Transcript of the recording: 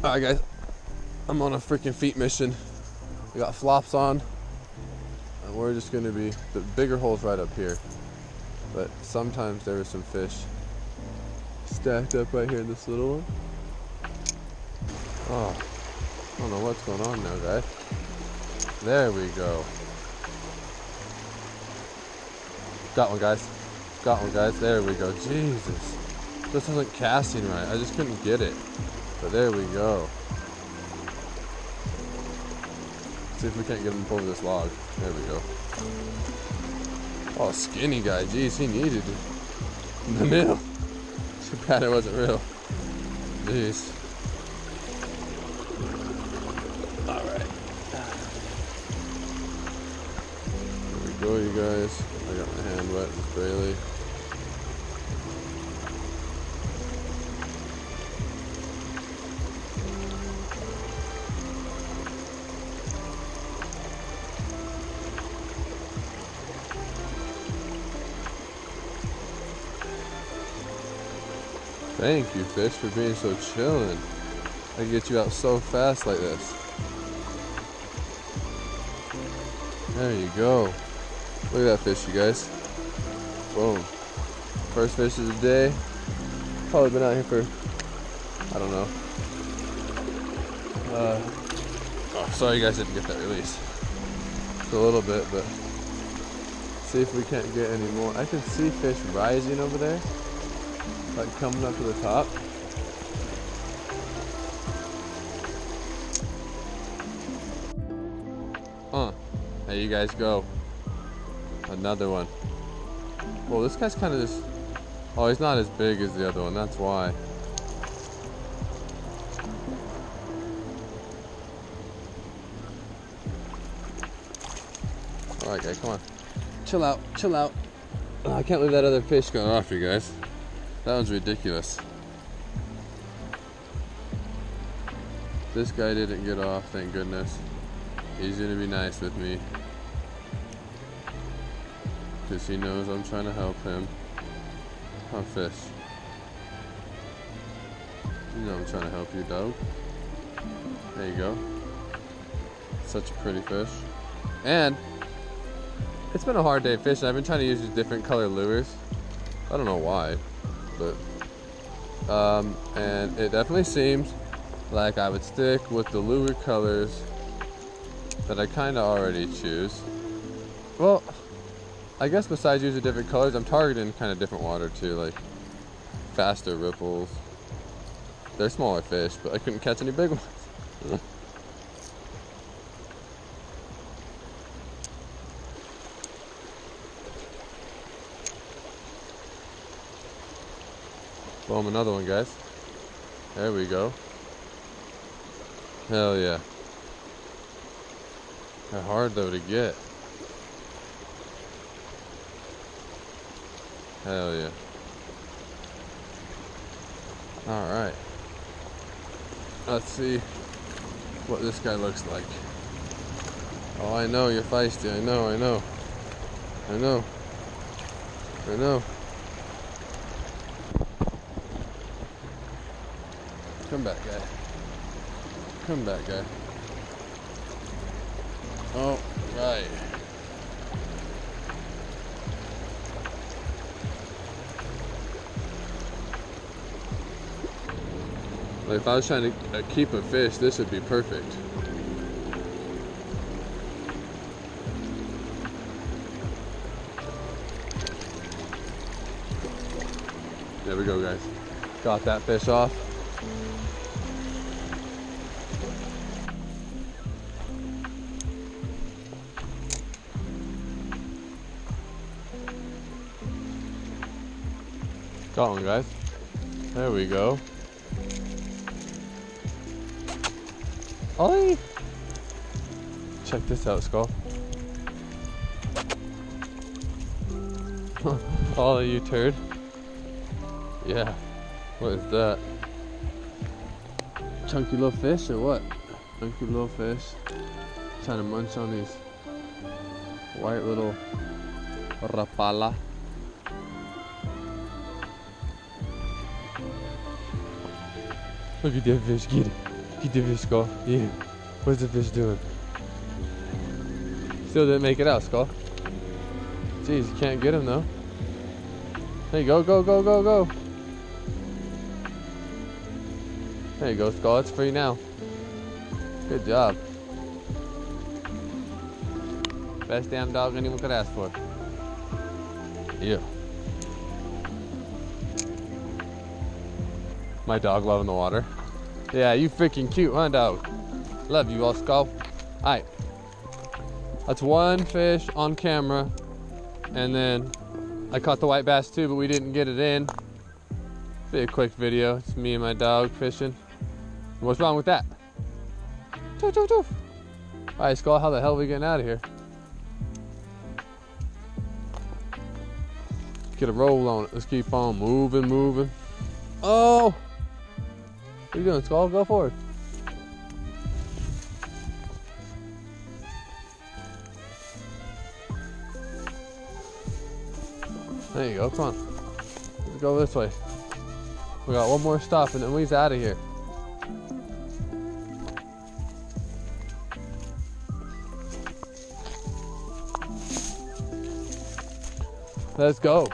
Alright guys, I'm on a freaking feet mission. We got flops on, and we're just gonna be, the bigger hole's right up here. But sometimes there are some fish stacked up right here in this little one. Oh, I don't know what's going on now, guys. There we go. Got one, guys. Got one, guys. There we go. Jesus. This wasn't casting right. I just couldn't get it. But there we go. See if we can't get him to pull this log. There we go. Oh, skinny guy. Jeez, he needed the meal. Too bad it wasn't real. Jeez. Alright. There we go, you guys. I got my hand wet with Bailey. Thank you, fish, for being so chillin'. I can get you out so fast like this. There you go. Look at that fish, you guys. Boom. First fish of the day. Probably been out here for, I don't know. Oh, sorry you guys didn't get that release. Just a little bit, but see if we can't get any more. I can see fish rising over there. Like coming up to the top. There you guys go. Another one. Well, this guy's kind of just... Oh, he's not as big as the other one. That's why. Alright, guys, come on. Chill out. Chill out. Oh, I can't leave that other fish going off, you guys. That was ridiculous. This guy didn't get off, thank goodness. He's gonna be nice with me. Because he knows I'm trying to help him. Oh, fish. You know I'm trying to help you, dog. There you go. Such a pretty fish. And it's been a hard day fishing. I've been trying to use these different color lures. I don't know why. But and it definitely seems like I would stick with the lure colors that I kind of already choose. Well, I guess besides using different colors, I'm targeting kind of different water too, like faster ripples. They're smaller fish, but I couldn't catch any big ones. Boom, another one, guys. There we go. Hell yeah. They're hard though to get. Hell yeah. Alright. Let's see what this guy looks like. Oh, I know, you're feisty. I know. I know. Come back, guy. Come back, guy. Oh, right. Like if I was trying to keep a fish, this would be perfect. There we go, guys. Got that fish off. Got one, guys. There we go. Ollie! Check this out, Skull. Ollie, you turd. Yeah. What is that? Chunky little fish or what? Chunky little fish. Trying to munch on these white little rapala. Look at that fish, get it. Get the fish, Skull. Yeah. What's the fish doing? Still didn't make it out, Skull. Jeez, you can't get him though. There you go, go, go, go, go. There you go, Skull. It's free now. Good job. Best damn dog anyone could ask for. Yeah. My dog loving the water. Yeah, you freaking cute, huh, dog? Love you all, Skull. Alright. That's one fish on camera. And then I caught the white bass too, but we didn't get it in. Be a quick video. It's me and my dog fishing. What's wrong with that? Doof, doof, doof. Alright, Skull, how the hell are we getting out of here? Get a roll on it. Let's keep on moving, moving. Oh! What are you doing, Skull? Go forward. There you go, come on. Let's go this way. We got one more stop and then we's out of here. Let's go.